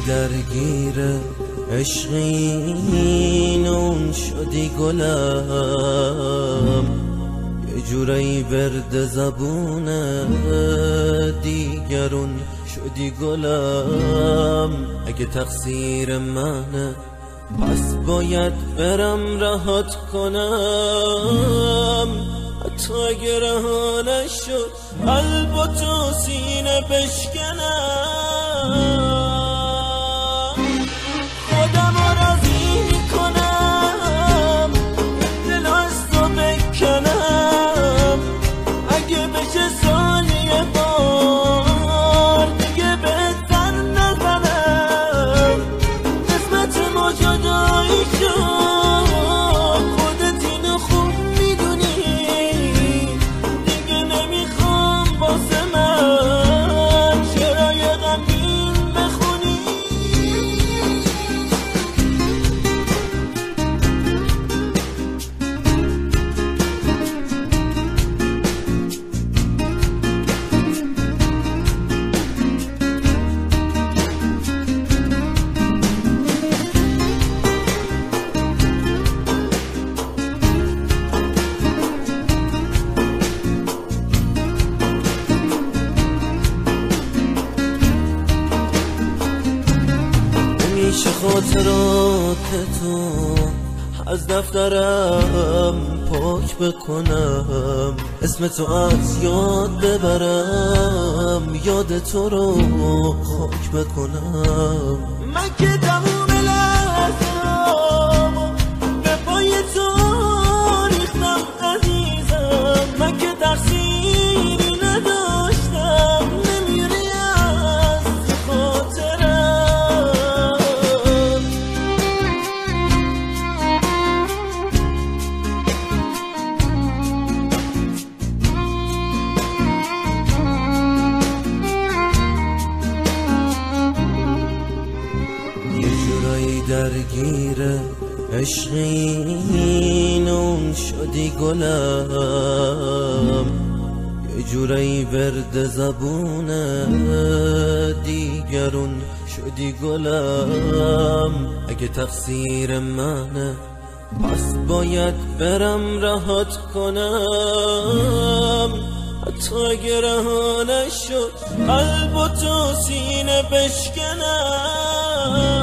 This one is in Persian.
درگیر عشقین اون شدی گلم، یه جورایی ورد زبون دیگرون شدی گلم. اگه تقصیر منه پس باید برم رهات کنم، حتی اگه رها نشد قلب و تو سینه بشکنم. میشه خاطرات تو از دفترم پاک بکنم، اسم تو از یاد ببرم، یاد تو رو خاک بکنم. من که تموم لحظه‌ام به پای تو ریختم عزیزم، من که تقصیری نداشتم، نمیری از خاطرم. درگیر عشقین اون شدی گلم، یه جورایی ورد زبون دیگرون شدی گلم. اگه تقصیر منه پس باید برم رهات کنم، حتی اگه رها نشد قلب و تو سینه بشکنم.